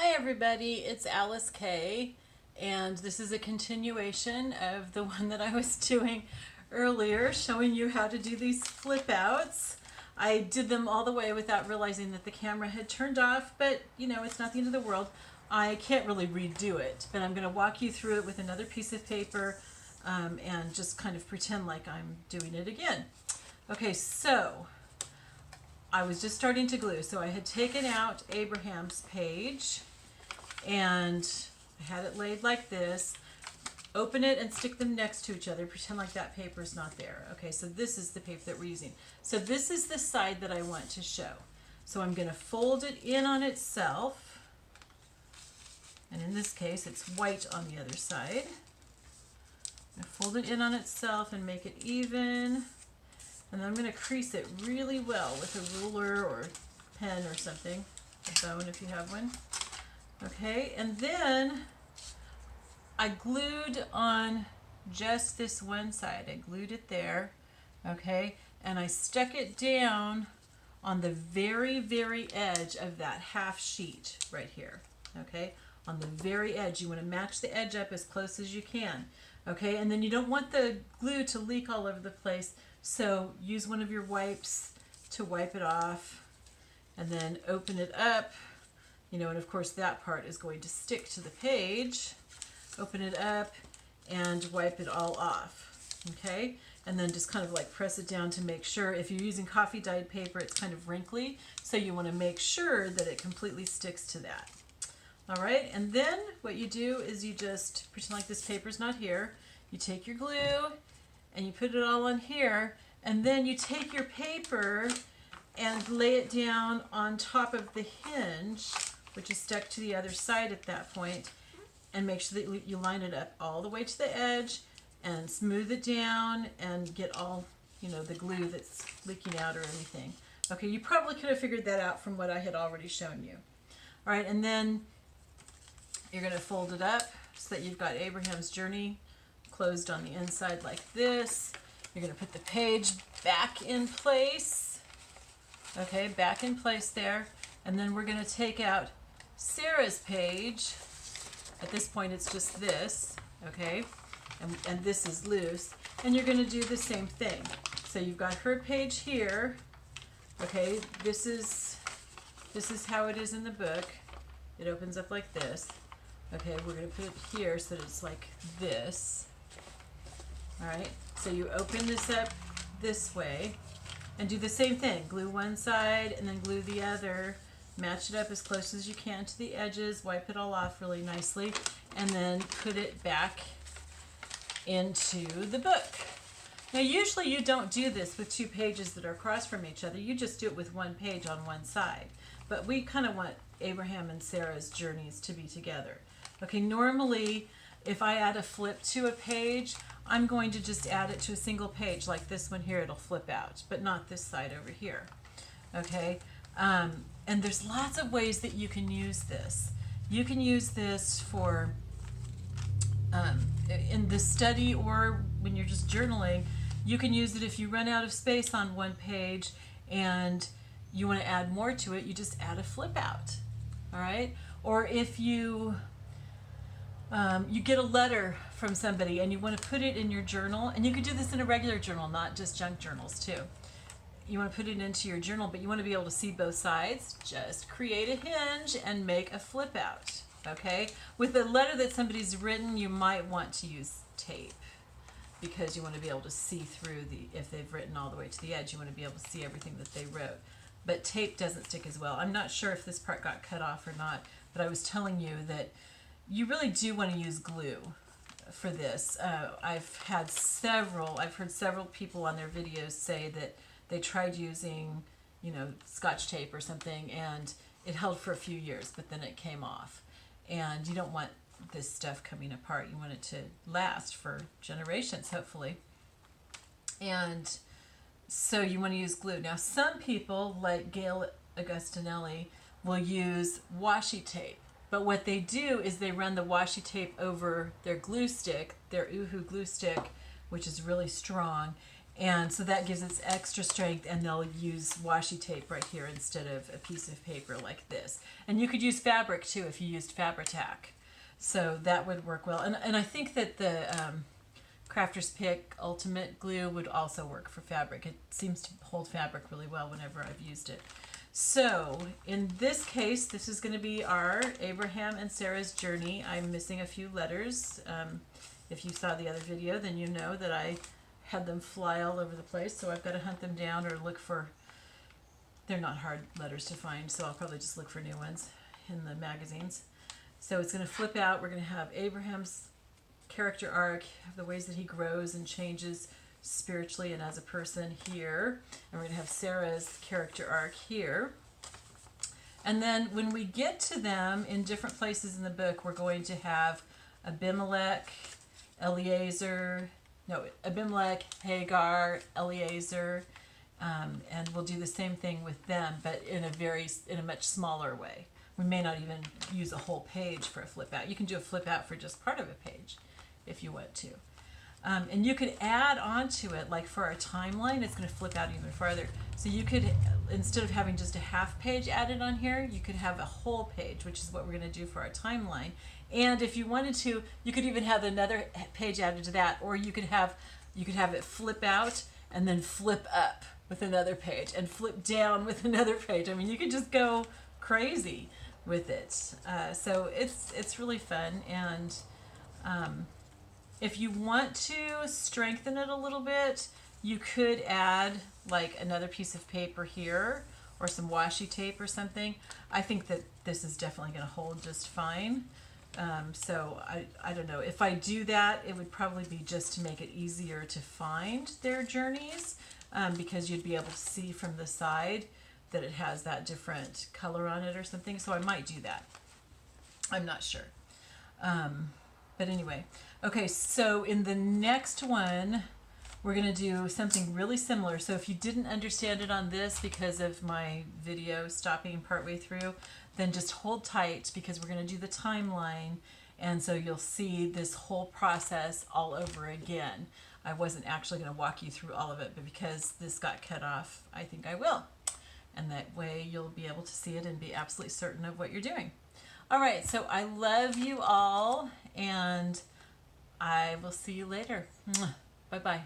Hi everybody, it's Alyce-Kay, and this is a continuation of the one that I was doing earlier, showing you how to do these flip outs. I did them all the way without realizing that the camera had turned off, but you know, it's not the end of the world. I can't really redo it, but I'm going to walk you through it with another piece of paper and just kind of pretend like I'm doing it again. Okay, so I was just starting to glue, so I had taken out Abraham's page and I had it laid like this. Open it and stick them next to each other. Pretend like that paper is not there. Okay, so this is the paper that we're using. So this is the side that I want to show. So I'm going to fold it in on itself, and in this case it's white on the other side. I'm going to fold it in on itself and make it even. And then I'm going to crease it really well with a ruler or pen or something, a bone if you have one. Okay, and then I glued on just this one side. I glued it there, okay, and I stuck it down on the very, very edge of that half sheet right here, okay, on the very edge. You want to match the edge up as close as you can, okay, and then you don't want the glue to leak all over the place. So use one of your wipes to wipe it off, and then open it up, you know, and of course that part is going to stick to the page. Open it up and wipe it all off, okay? And then just kind of like press it down to make sure. If you're using coffee dyed paper, it's kind of wrinkly, so you want to make sure that it completely sticks to that. All right, and then what you do is you just pretend like this paper's not here. You take your glue and you put it all on here, and then you take your paper and lay it down on top of the hinge, which is stuck to the other side at that point, and make sure that you line it up all the way to the edge and smooth it down and get all, you know, the glue that's leaking out or anything. Okay, you probably could have figured that out from what I had already shown you. All right, and then you're going to fold it up so that you've got Abraham's journey closed on the inside like this. You're going to put the page back in place. Okay, back in place there. And then we're going to take out Sarah's page. At this point it's just this, okay? And this is loose. And you're going to do the same thing. So you've got her page here. Okay, this is how it is in the book. It opens up like this. Okay, we're going to put it here so that it's like this. All right, so you open this up this way and do the same thing. Glue one side and then glue the other. Match it up as close as you can to the edges. Wipe it all off really nicely, and then put it back into the book. Now usually you don't do this with two pages that are across from each other. You just do it with one page on one side. But we kind of want Abraham and Sarah's journeys to be together. Okay, normally if I add a flip to a page, I'm going to just add it to a single page like this one here. It'll flip out, but not this side over here. Okay, and there's lots of ways that you can use this. You can use this for in the study, or when you're just journaling. You can use it if you run out of space on one page and you want to add more to it. You just add a flip out. All right, or if you you get a letter from somebody and you want to put it in your journal, and you could do this in a regular journal, not just junk journals too. You want to put it into your journal, but you want to be able to see both sides. Just create a hinge and make a flip out, okay? With a letter that somebody's written, you might want to use tape because you want to be able to see through if they've written all the way to the edge, you want to be able to see everything that they wrote. But tape doesn't stick as well. I'm not sure if this part got cut off or not, but I was telling you that you really do want to use glue for this. I've heard several people on their videos say that they tried using, you know, Scotch tape or something, and it held for a few years, but then it came off. And you don't want this stuff coming apart. You want it to last for generations, hopefully. And so you want to use glue. Now, some people, like Gail Augustinelli, will use washi tape. But what they do is they run the washi tape over their glue stick, their Uhu glue stick, which is really strong, And so that gives it extra strength, and they'll use washi tape right here instead of a piece of paper like this. And you could use fabric too if you used Fabri-Tac. So that would work well. And I think that the Crafter's Pick Ultimate Glue would also work for fabric. It seems to hold fabric really well whenever I've used it. So in this case, this is going to be our Abraham and Sarah's journey. I'm missing a few letters. If you saw the other video, then you know that I had them fly all over the place, so I've got to hunt them down or look for, they're not hard letters to find, so I'll probably just look for new ones in the magazines. So it's going to flip out. We're going to have Abraham's character arc, the ways that he grows and changes spiritually and as a person here. And we're going to have Sarah's character arc here. And then when we get to them in different places in the book, we're going to have Abimelech, Hagar, Eliezer, and we'll do the same thing with them, but in a much smaller way. We may not even use a whole page for a flip out. You can do a flip out for just part of a page if you want to. And you could add on to it, like for our timeline, it's going to flip out even farther. So you could, instead of having just a half page added on here, you could have a whole page, which is what we're going to do for our timeline. And if you wanted to, you could even have another page added to that, or you could have it flip out and then flip up with another page and flip down with another page. I mean, you could just go crazy with it. So it's really fun. And if you want to strengthen it a little bit, you could add like another piece of paper here or some washi tape or something. I think that this is definitely going to hold just fine. So I don't know. If I do that, it would probably be just to make it easier to find their journeys, because you'd be able to see from the side that it has that different color on it or something. So I might do that. I'm not sure. But anyway, okay, so in the next one, we're going to do something really similar. So if you didn't understand it on this because of my video stopping partway through, then just hold tight because we're going to do the timeline. And so you'll see this whole process all over again. I wasn't actually going to walk you through all of it, but because this got cut off, I think I will. And that way you'll be able to see it and be absolutely certain of what you're doing. All right, so I love you all, and I will see you later. Bye-bye.